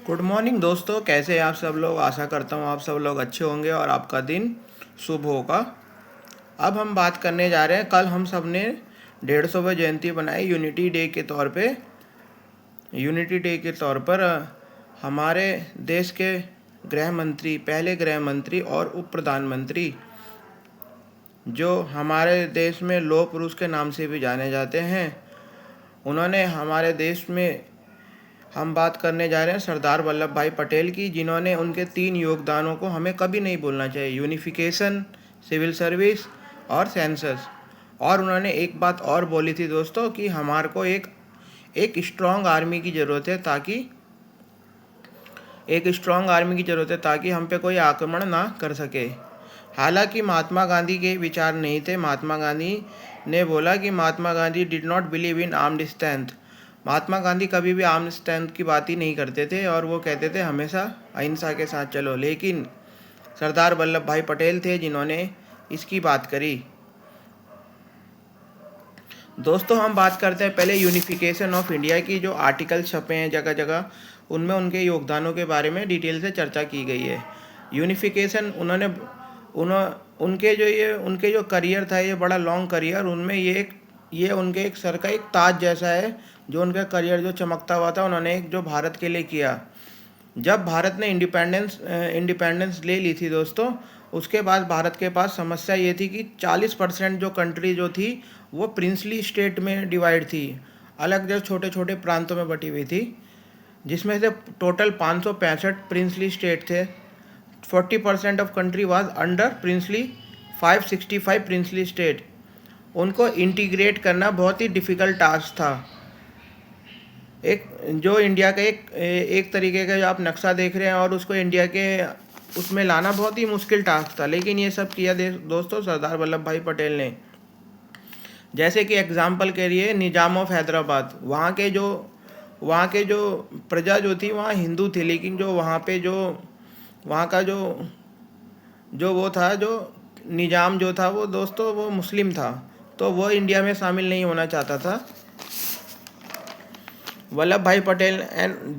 Good morning दोस्तों, कैसे हैं आप सब लोग। आशा करता हूँ आप सब लोग अच्छे होंगे और आपका दिन शुभ होगा। अब हम बात करने जा रहे हैं, कल हम सब ने 150वीं जयंती बनाई यूनिटी डे के तौर पर हमारे देश के गृह मंत्री, पहले गृह मंत्री और उप प्रधानमंत्री, जो हमारे देश में लौह पुरुष के नाम से भी जाने जाते हैं, उन्होंने हमारे देश में, हम बात करने जा रहे हैं सरदार वल्लभ भाई पटेल की, जिन्होंने उनके 3 योगदानों को हमें कभी नहीं भूलना चाहिए: यूनिफिकेशन, सिविल सर्विस और सेंसस। और उन्होंने एक बात और बोली थी दोस्तों कि हमारे को एक स्ट्रॉन्ग आर्मी की ज़रूरत है, ताकि हम पे कोई आक्रमण ना कर सके। हालांकि महात्मा गांधी के विचार नहीं थे। महात्मा गांधी ने बोला कि Mahatma Gandhi did not believe in armed strength. Mahatma Gandhi कभी भी आर्म्ड स्ट्रेंथ की बात ही नहीं करते थे और वो कहते थे हमेशा अहिंसा के साथ चलो। लेकिन सरदार वल्लभ भाई पटेल थे जिन्होंने इसकी बात करी। दोस्तों, हम बात करते हैं पहले यूनिफिकेशन ऑफ इंडिया की। जो आर्टिकल छपे हैं जगह जगह, उनमें उनके योगदानों के बारे में डिटेल से चर्चा की गई है। यूनिफिकेशन, उनके जो करियर था, ये बड़ा लॉन्ग करियर, उनमें ये उनके एक सर का एक ताज जैसा है, जो उनका करियर जो चमकता हुआ था, उन्होंने एक जो भारत के लिए किया। जब भारत ने इंडिपेंडेंस ले ली थी दोस्तों, उसके बाद भारत के पास समस्या ये थी कि 40% जो कंट्री जो थी वो प्रिंसली स्टेट में डिवाइड थी, अलग जो छोटे छोटे प्रांतों में बटी हुई थी, जिसमें से टोटल 565 प्रिंसली स्टेट थे। 40% of country was under princely, 565 princely state. उनको इंटीग्रेट करना बहुत ही डिफ़िकल्ट टास्क था। एक जो इंडिया का एक तरीके का जो आप नक्शा देख रहे हैं, और उसको इंडिया के उसमें लाना बहुत ही मुश्किल टास्क था। लेकिन ये सब किया दोस्तों सरदार वल्लभ भाई पटेल ने। जैसे कि एग्जाम्पल के लिए निज़ाम ऑफ हैदराबाद, वहाँ के जो प्रजा जो थी वहाँ हिंदू थी, लेकिन जो वहाँ का जो वो था, जो निज़ाम जो था वो दोस्तों वो मुस्लिम था, तो वो इंडिया में शामिल नहीं होना चाहता था। वल्लभ भाई पटेल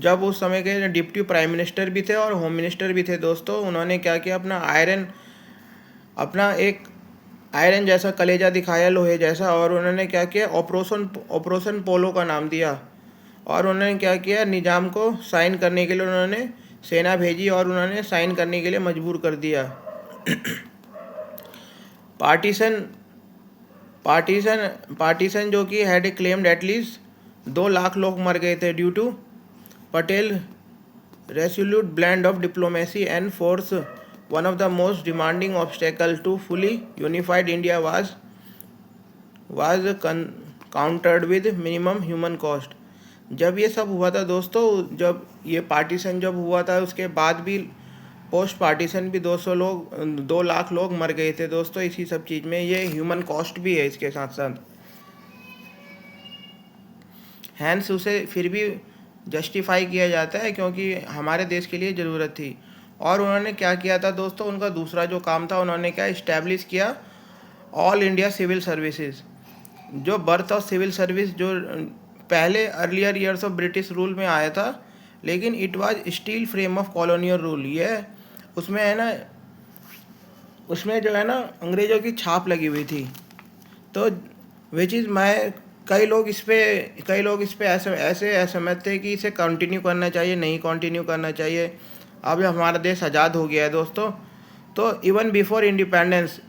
जब उस समय के डिप्टी प्राइम मिनिस्टर भी थे और होम मिनिस्टर भी थे दोस्तों, उन्होंने क्या किया, अपना एक आयरन जैसा कलेजा दिखाया, लोहे जैसा, और उन्होंने क्या किया, ऑपरेशन पोलो का नाम दिया। और उन्होंने क्या किया, निज़ाम को साइन करने के लिए उन्होंने सेना भेजी और उन्होंने साइन करने के लिए मजबूर कर दिया। पार्टीशन जो कि हैड क्लेम्ड एटलीस्ट 2 लाख लोग मर गए थे due to Patel resolute blend of diplomacy and force. One of the most demanding obstacle to fully unified India was countered with minimum human cost. जब ये सब हुआ था दोस्तों, जब ये पार्टीशन जब हुआ था, उसके बाद भी पोस्ट पार्टीशन भी 2 लाख लोग मर गए थे दोस्तों इसी सब चीज़ में। ये ह्यूमन कॉस्ट भी है इसके साथ साथ। हैंस उसे फिर भी जस्टिफाई किया जाता है क्योंकि हमारे देश के लिए ज़रूरत थी। और उन्होंने क्या किया था दोस्तों, उनका दूसरा जो काम था, उन्होंने क्या इस्टेब्लिश किया, ऑल इंडिया सिविल सर्विसेज। जो बर्थ ऑफ सिविल सर्विस जो पहले earlier years of British rule में आया था, लेकिन it was steel frame of colonial rule. ये उसमें जो है ना अंग्रेज़ों की छाप लगी हुई थी। तो विच इज़ मैं कई लोग इस पे ऐसे असहमत थे कि इसे कंटिन्यू करना चाहिए, नहीं कंटिन्यू करना चाहिए। अब हमारा देश आज़ाद हो गया है दोस्तों, तो इवन बिफोर इंडिपेंडेंस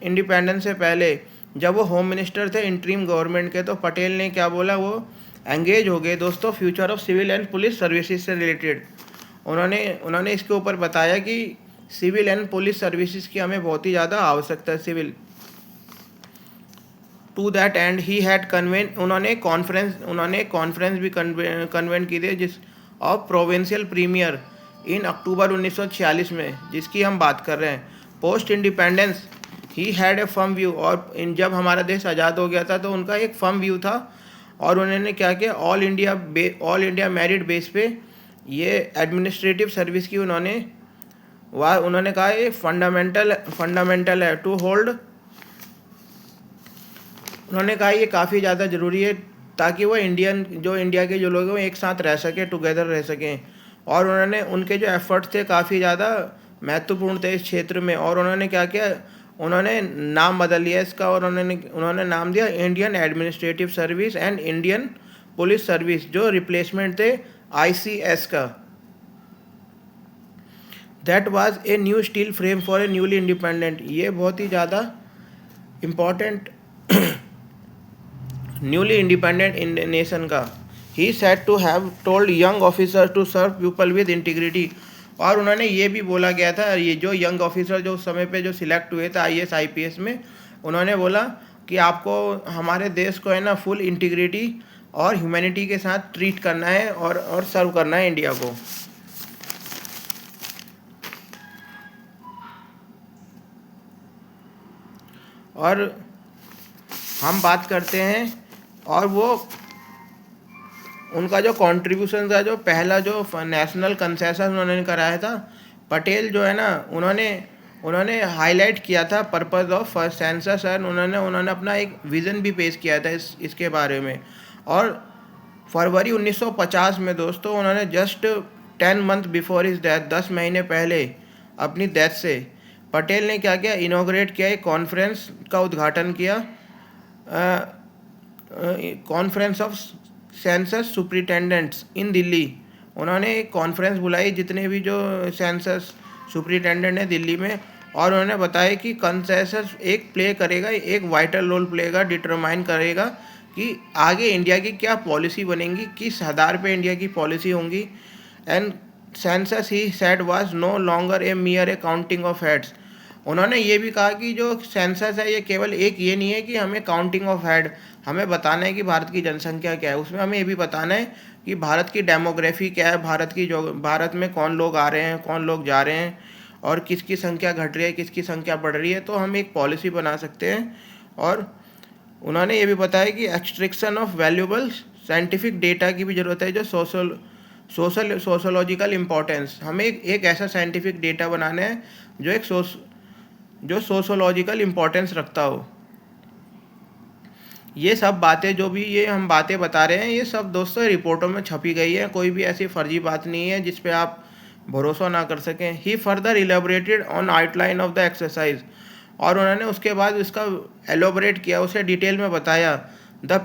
से पहले जब वो होम मिनिस्टर थे इंटरिम गवर्नमेंट के, तो पटेल ने क्या बोला, वो एंगेज हो गए दोस्तों future of civil and police services से रिलेटेड। उन्होंने इसके ऊपर बताया कि सिविल एंड पुलिस सर्विसेज की हमें बहुत ही ज़्यादा आवश्यकता है। Civil to that and he had convene उन्होंने कॉन्फ्रेंस भी कन्वेंट की थी जिस of provincial premier in October 1946 में, जिसकी हम बात कर रहे हैं। Post independence he had a firm view, और जब हमारा देश आज़ाद हो गया था तो उनका एक फर्म व्यू था, और उन्होंने क्या किया, ऑल इंडिया मेरिट बेस पे ये एडमिनिस्ट्रेटिव सर्विस की उन्होंने कहा ये फंडामेंटल है टू होल्ड। उन्होंने कहा ये काफ़ी ज़्यादा ज़रूरी है ताकि वो इंडिया के जो लोग हैं वो एक साथ रह सकें, टुगेदर रह सकें। और उन्होंने उनके जो एफर्ट्स थे काफ़ी ज़्यादा महत्वपूर्ण थे इस क्षेत्र में। और उन्होंने क्या किया, उन्होंने नाम बदल लिया इसका और उन्होंने नाम दिया Indian administrative service and Indian police service, जो रिप्लेसमेंट थे आईसीएस का। That was a new steel frame for a newly independent, ये बहुत ही ज़्यादा इम्पॉर्टेंट न्यूली इंडिपेंडेंट नेशन का। He said to have told young officer to serve people with integrity, और उन्होंने ये भी बोला गया था, ये जो यंग ऑफिसर जो उस समय पे जो सिलेक्ट हुए थे आईएएस आईपीएस में, उन्होंने बोला कि आपको हमारे देश को है ना फुल इंटीग्रिटी और ह्यूमैनिटी के साथ ट्रीट करना है और सर्व करना है इंडिया को। और हम बात करते हैं, और वो उनका जो कंट्रीब्यूशन था, जो पहला जो नेशनल कंसेंसस उन्होंने कराया था, पटेल जो है ना उन्होंने हाईलाइट किया था purpose of first census, and उन्होंने अपना एक विज़न भी पेश किया था इसके बारे में। और फरवरी 1950 में दोस्तों, उन्होंने just 10 month before his death, 10 महीने पहले अपनी डेथ से, पटेल ने क्या किया, इनॉग्रेट किया, एक कॉन्फ्रेंस का उद्घाटन किया, कॉन्फ्रेंस ऑफ सेंसस सुपरिटेंडेंट्स इन दिल्ली। उन्होंने एक कॉन्फ्रेंस बुलाई जितने भी जो सेंसस सुपरिटेंडेंट हैं दिल्ली में, और उन्होंने बताया कि कंसेंसस एक प्ले करेगा, एक वाइटल रोल प्लेगा, डिटरमाइन करेगा कि आगे इंडिया की क्या पॉलिसी बनेगी, किस आधार पे इंडिया की पॉलिसी होंगी। And census he said was no longer a mere a counting of heads. उन्होंने ये भी कहा कि जो सेंसस है ये केवल एक ये नहीं है कि हमें काउंटिंग ऑफ हेड, हमें बताना है कि भारत की जनसंख्या क्या है, उसमें हमें ये भी बताना है कि भारत की डेमोग्राफी क्या है, भारत में कौन लोग आ रहे हैं, कौन लोग जा रहे हैं, और किसकी संख्या घट रही है, किसकी संख्या बढ़ रही है, तो हम एक पॉलिसी बना सकते हैं। और उन्होंने ये भी बताया कि extraction of valuable scientific data की भी ज़रूरत है, जो सोशोलॉजिकल इम्पोर्टेंस, हमें एक ऐसा साइंटिफिक डेटा बनाना है जो सोशोलॉजिकल इम्पोर्टेंस रखता हो। ये सब बातें जो भी ये हम बातें बता रहे हैं, ये सब दोस्तों रिपोर्टों में छपी गई है, कोई भी ऐसी फर्जी बात नहीं है जिस पे आप भरोसा ना कर सकें। He further elaborated on outline of the exercise, और उन्होंने उसके बाद इसका एलोबरेट किया, उसे डिटेल में बताया। The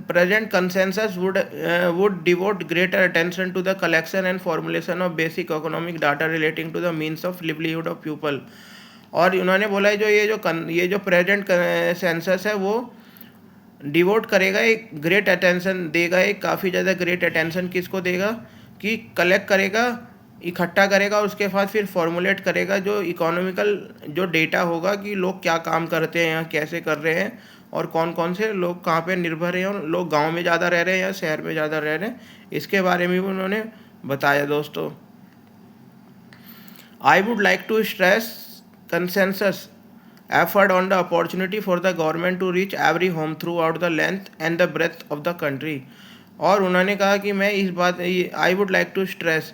present consensus would devote greater attention to the collection and formulation of basic economic data relating to the means of livelihood of people। और उन्होंने बोला है ये जो प्रेजेंट सेंसस है वो डिवोट करेगा, एक ग्रेट अटेंशन देगा, एक काफ़ी ज़्यादा ग्रेट अटेंशन किसको देगा कि कलेक्ट करेगा, इकट्ठा करेगा, उसके बाद फिर फॉर्मुलेट करेगा जो इकोनॉमिकल जो डेटा होगा कि लोग क्या काम करते हैं यहाँ, कैसे कर रहे हैं, और कौन कौन से लोग कहाँ पे निर्भर हैं, और लोग गांव में ज़्यादा रह रहे हैं या शहर में ज़्यादा रह रहे हैं, इसके बारे में भी उन्होंने बताया दोस्तों। I would like to stress consensus effort on the opportunity for the government to reach every home throughout the length and the breadth of the country। और उन्होंने कहा कि मैं इस बात I would like to stress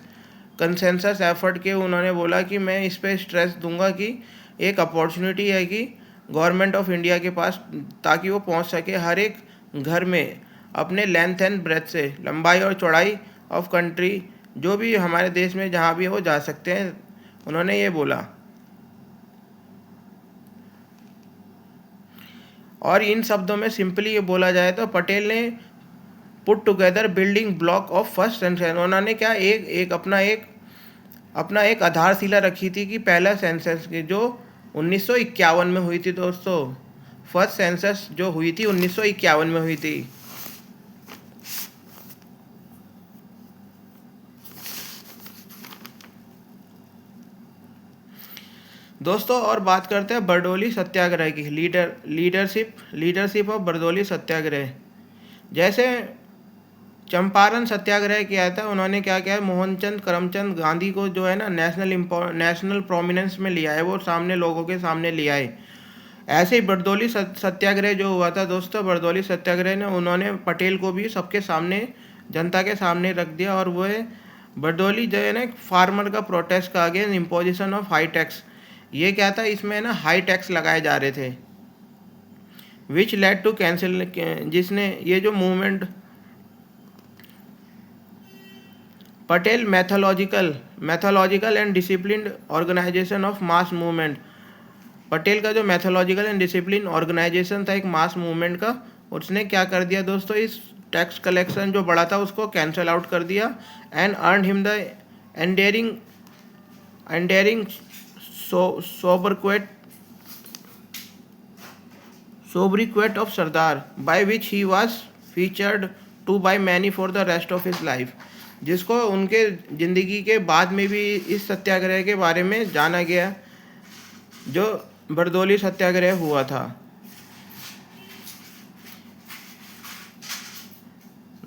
consensus effort के, उन्होंने बोला कि मैं इस पर स्ट्रेस दूंगा कि एक अपॉर्चुनिटी है कि गवर्नमेंट ऑफ इंडिया के पास, ताकि वो पहुंच सके हर एक घर में अपने लेंथ एंड ब्रेथ से, लंबाई और चौड़ाई ऑफ कंट्री, जो भी हमारे देश में जहाँ भी वो जा सकते हैं, उन्होंने ये बोला। और इन शब्दों में सिंपली ये बोला जाए तो पटेल ने put together building block of first census, उन्होंने क्या अपना एक आधारशिला रखी थी कि पहला सेंसस की जो 1951 में हुई थी दोस्तों, फर्स्ट सेंसस जो हुई थी 1951 में हुई थी। दोस्तों और बात करते हैं बरदौली सत्याग्रह की, लीडरशिप ऑफ बरदौली सत्याग्रह। जैसे चंपारण सत्याग्रह किया था, उन्होंने क्या किया, मोहनचंद करमचंद गांधी को जो है ना नेशनल प्रोमिनेंस में लिया है, वो सामने लोगों के सामने लिया है। ऐसे ही बरदौली सत्याग्रह जो हुआ था दोस्तों, बरदौली सत्याग्रह ने उन्होंने पटेल को भी सबके सामने, जनता के सामने रख दिया। और वो है बरदौली जो है ना फार्मर का प्रोटेस्ट का against imposition of high tax. ये क्या था, इसमें ना हाई टैक्स लगाए जा रहे थे, विच लेड टू जिसने ये जो movement Patel methodological and disciplined organisation of mass movement. Patel का जो मैथोलॉजिकल एंड डिसिप्लिन ऑर्गेनाइजेशन था एक मास मूवमेंट का, उसने क्या कर दिया दोस्तों, इस टैक्स कलेक्शन जो बड़ा था उसको कैंसल आउट कर दिया and earn him the एंडेरिंग एंडेरिंग sobriquet of Sardar, by which he was featured to by many for the rest of his life, जिसको उनके ज़िंदगी के बाद में भी इस सत्याग्रह के बारे में जाना गया जो बरदौली सत्याग्रह हुआ था।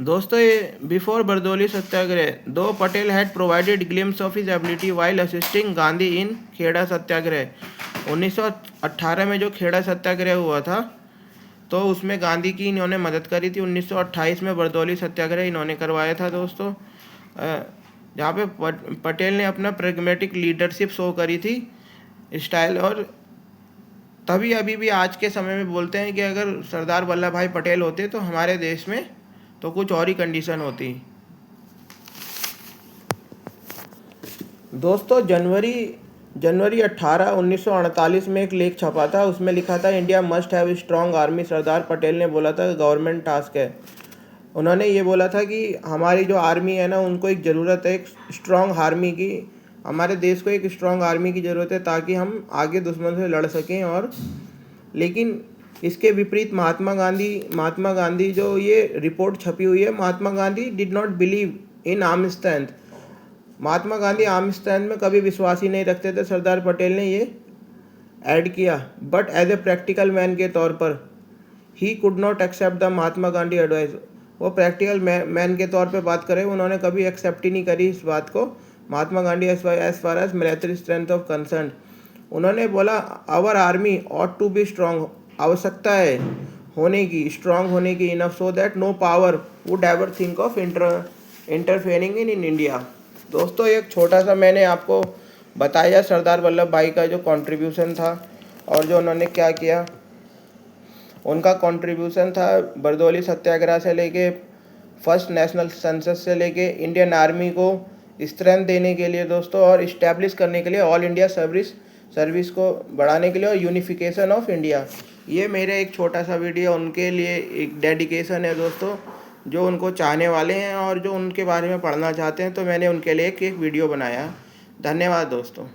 दोस्तों ये बिफोर बरदौली सत्याग्रह दो Patel had provided glimpse of his ability while assisting Gandhi in Kheda Satyagraha. 1918 में जो खेड़ा सत्याग्रह हुआ था तो उसमें गांधी की इन्होंने मदद करी थी। 1928 में बरदौली सत्याग्रह इन्होंने करवाया था दोस्तों, जहाँ पे पटेल ने अपना प्रेगमेटिक लीडरशिप शो करी थी स्टाइल। और तभी अभी भी आज के समय में बोलते हैं कि अगर सरदार वल्लभ भाई पटेल होते तो हमारे देश में तो कुछ और ही कंडीशन होती। दोस्तों जनवरी 18, 1948 में एक लेख छपा था, उसमें लिखा था India must have strong army. Sardar Patel ने बोला था गवर्नमेंट टास्क है। उन्होंने ये बोला था कि हमारी जो आर्मी है ना उनको एक ज़रूरत है एक स्ट्रॉन्ग आर्मी की, हमारे देश को एक स्ट्रॉन्ग आर्मी की ज़रूरत है ताकि हम आगे दुश्मन से लड़ सकें। और लेकिन इसके विपरीत महात्मा गांधी जो ये रिपोर्ट छपी हुई है, Mahatma Gandhi did not believe in arm strength. Mahatma Gandhi arm strength में कभी विश्वास ही नहीं रखते थे। सरदार पटेल ने ये ऐड किया, but as a practical man के तौर पर he could not accept the Mahatma Gandhi advice. वो प्रैक्टिकल मैन के तौर पे बात करें, उन्होंने कभी एक्सेप्ट ही नहीं करी इस बात को, Mahatma Gandhi as far as military strength of concern. उन्होंने बोला our army ought to be strong, आवश्यकता है होने की, स्ट्रॉन्ग होने की, enough so that no power would ever think of interfering in India. दोस्तों एक छोटा सा मैंने आपको बताया सरदार वल्लभ भाई का जो कंट्रीब्यूशन था और जो उन्होंने क्या किया। उनका कंट्रीब्यूशन था बरदौली सत्याग्रह से लेके फर्स्ट नेशनल सेंसस से लेके इंडियन आर्मी को स्ट्रेंथ देने के लिए दोस्तों, और इस्टेब्लिश करने के लिए ऑल इंडिया सर्विस को बढ़ाने के लिए, और यूनिफिकेशन ऑफ इंडिया। ये मेरे एक छोटा सा वीडियो उनके लिए एक डेडिकेशन है दोस्तों, जो उनको चाहने वाले हैं और जो उनके बारे में पढ़ना चाहते हैं, तो मैंने उनके लिए एक वीडियो बनाया। धन्यवाद दोस्तों।